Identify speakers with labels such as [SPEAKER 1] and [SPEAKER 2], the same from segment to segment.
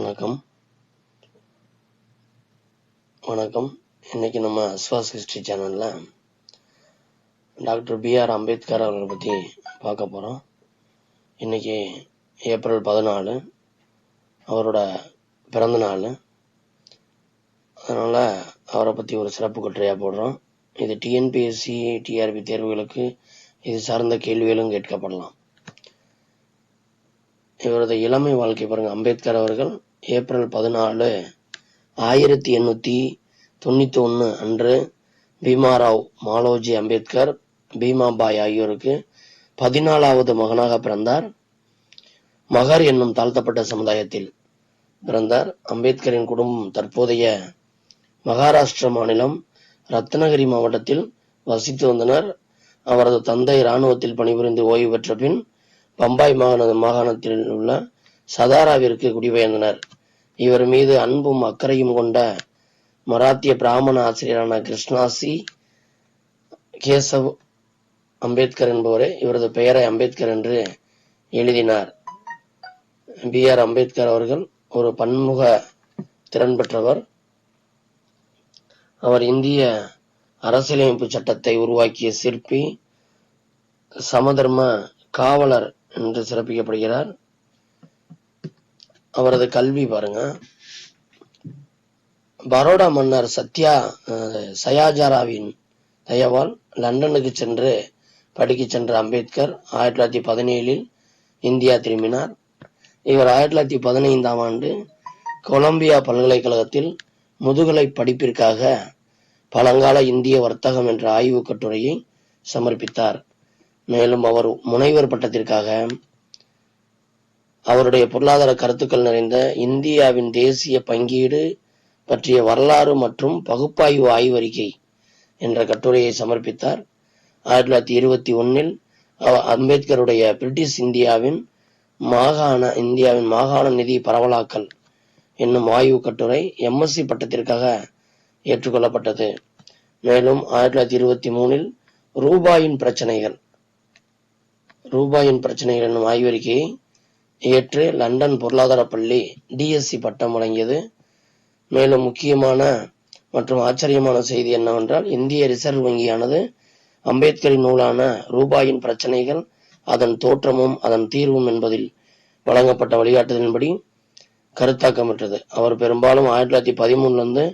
[SPEAKER 1] வணக்கம். இன்னைக்கு நம்ம அஸ்வாஸ் ஹிஸ்டரி சேனல்ல டாக்டர் B.R. அம்பேத்கர் அவர்களை பத்தி பார்க்க போறோம். இன்னைக்கு ஏப்ரல் 14 அவரோட பிறந்த நாள். அதனால அவரை பத்தி ஒரு சிறப்பு கட்டுரையா போடுறோம். இது TNPSC TRP தேர்வுகளுக்கு இது சார்ந்த கேள்விகளும் கேட்கப்படலாம். இவரது இளமை வாழ்க்கை பாருங்க. அம்பேத்கர் அவர்கள் ஏப்ரல் 14 1891 அன்று பீமாராவ் மாலோஜி அம்பேத்கர் பீமாபாய் ஆகியோருக்கு 14வது மகனாக பிறந்தார். மகர் என்னும் தாழ்த்தப்பட்ட சமுதாயத்தில் பிறந்தார். அம்பேத்கரின் குடும்பம் தற்போதைய மகாராஷ்டிர மாநிலம் ரத்னகிரி மாவட்டத்தில் வசித்து வந்தனர். அவரது தந்தை இராணுவத்தில் பணிபுரிந்து ஓய்வு பெற்ற பின் பம்பாய் மாகாணத்தில் உள்ள சதாராவிற்கு குடிபெயர்ந்தனர். இவர் மீது அன்பும் அக்கறையும் கொண்ட மராத்திய பிராமண ஆசிரியரான கிருஷ்ணாசி கேசவ் அம்பேத்கர் என்பவரே இவரது பெயரை அம்பேத்கர் என்று எழுதினார். B.R. அம்பேத்கர் அவர்கள் ஒரு பன்முக திறன் பெற்றவர். அவர் இந்திய அரசியலமைப்பு சட்டத்தை உருவாக்கிய சிற்பி, சமதர்ம காவலர் என்று சிறப்பிக்கப்படுகிறார். அவரது கல்வி பாருங்க. பரோடா மன்னர் சயாஜராவின் தயவால் லண்டனுக்கு சென்று படிக்க சென்ற அம்பேத்கர் 1917 இந்தியா திரும்பினார். இவர் 1915 ஆண்டு கொலம்பியா பல்கலைக்கழகத்தில் முதுகலை படிப்பிற்காக பழங்கால இந்திய வர்த்தகம் என்ற ஆய்வு கட்டுரையை சமர்ப்பித்தார். மேலும் அவர் முனைவர் பட்டத்திற்காக அவருடைய பொருளாதார கருத்துக்கள் நிறைந்த இந்தியாவின் தேசிய பங்கீடு பற்றிய வரலாறு மற்றும் பகுப்பாய்வு ஆய்வறிக்கை என்ற கட்டுரையை சமர்ப்பித்தார். 1921 அம்பேத்கருடைய பிரிட்டிஷ் இந்தியாவின் மாகாண நிதி பரவலாக்கல் என்னும் ஆய்வு கட்டுரை MSc பட்டத்திற்காக ஏற்றுக்கொள்ளப்பட்டது. மேலும் 1923 ரூபாயின் பிரச்சனைகள் என்னும் ஆய்வறிக்கையை ஏற்று லண்டன் பொருளாதார பள்ளி DSc பட்டம் வழங்கியது. மேலும் முக்கியமான மற்றும் ஆச்சரியமான செய்தி என்னவென்றால், இந்திய ரிசர்வ் வங்கியானது அம்பேத்கரின் நூலான ரூபாயின் பிரச்சனைகள், அதன் தோற்றமும் அதன் தீர்வும் என்பதில் வழங்கப்பட்ட வழிகாட்டுதலின்படி கருத்தாக்கம் பெற்றது. அவர் பெரும்பாலும் 1913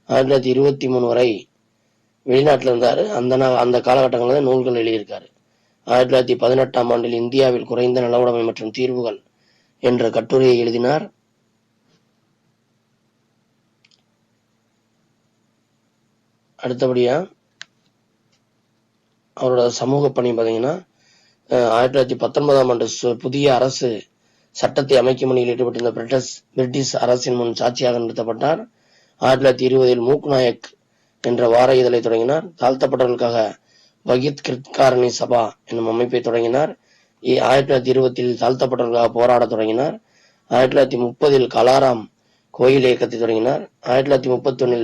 [SPEAKER 1] 1923 வரை வெளிநாட்டில் இருந்தாரு. அந்த காலகட்டங்களில் நூல்கள் எழுதியிருக்காரு. 1918 ஆண்டில் இந்தியாவில் குறைந்த நிலவுடைமை மற்றும் தீர்வுகள் என்ற கட்டுரையை எழுதினார். அடுத்தபடியா அவரோட சமூக பணி பார்த்தீங்கன்னா 1919 ஆண்டு புதிய அரசு சட்டத்தை அமைக்கும் பணியில் ஈடுபட்டிருந்த பிரிட்டிஷ் அரசின் முன் சாட்சியாக நிறுத்தப்பட்டார். 1920 மூக் நாயக் என்ற வார இதழை தொடங்கினார். தாழ்த்தப்பட்டவர்களுக்காக வகித் கிருத்காரணி சபா என்னும் அமைப்பை தொடங்கினார். 1920 தாழ்த்தப்பட்டவர்களுக்காக போராட தொடங்கினார். 1930 கலாராம் கோயில் இயக்கத்தை தொடங்கினார். 1931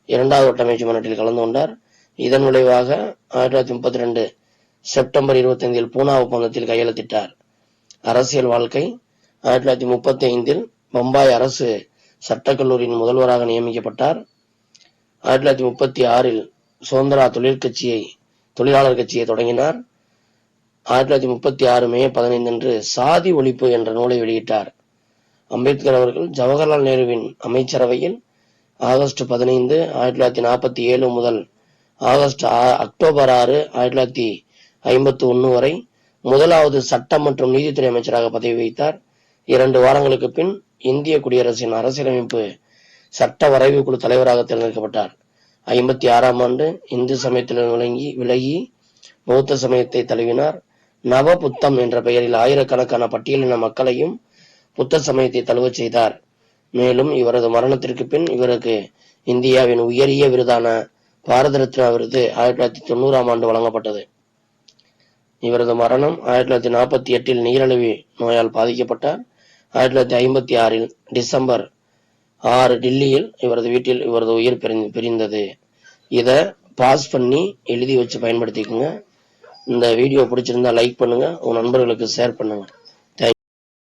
[SPEAKER 1] இரண்டாவது ஒட்டமைச்சு மாநாட்டில் கலந்து கொண்டார். இதன் விளைவாக 1932 செப்டம்பர் 25 பூனா ஒப்பந்தத்தில் கையெழுத்திட்டார். அரசியல் வாழ்க்கை 1935 பம்பாய் அரசு சட்டக்கல்லூரியின் முதல்வராக நியமிக்கப்பட்டார். 1936 சுதந்திரா தொழிலாளர் கட்சியை தொடங்கினார். 1936 மே 15 அன்று சாதி ஒழிப்பு என்ற நூலை வெளியிட்டார். அம்பேத்கர் அவர்கள் ஜவஹர்லால் நேருவின் அமைச்சரவையில் ஆகஸ்ட் 15 1947 முதல் அக்டோபர் 6 1951 வரை முதலாவது சட்டம் மற்றும் நீதித்துறை அமைச்சராக பதவி வகித்தார். 2 வாரங்களுக்கு பின் இந்திய குடியரசின் அரசியலமைப்பு சட்ட வரைவு குழு தலைவராக தேர்ந்தெடுக்கப்பட்டார். 1956 ஆண்டு இந்து சமயத்திலிருந்து விலகி பௌத்த சமயத்தை தழுவினார். நவ புத்தம் என்ற பெயரில் ஆயிரக்கணக்கான பட்டியலின மக்களையும் புத்த சமயத்தை தழுவச் செய்தார். மேலும் இவரது மரணத்திற்கு பின் இவருக்கு இந்தியாவின் உயரிய விருதான பாரத ரத்னா விருது 1990 ஆண்டு வழங்கப்பட்டது. இவரது மரணம் 1948 நீரிழிவு நோயால் பாதிக்கப்பட்டார். 1956 டிசம்பர் 6 டில்லியில் இவரது வீட்டில் இவரது உயிர் பிரிந்தது. இத பாஸ் பண்ணி எழுதி வச்சு பயன்படுத்திக்கோங்க. இந்த வீடியோ பிடிச்சிருந்தா லைக் பண்ணுங்க, உங்க நண்பர்களுக்கு ஷேர் பண்ணுங்க.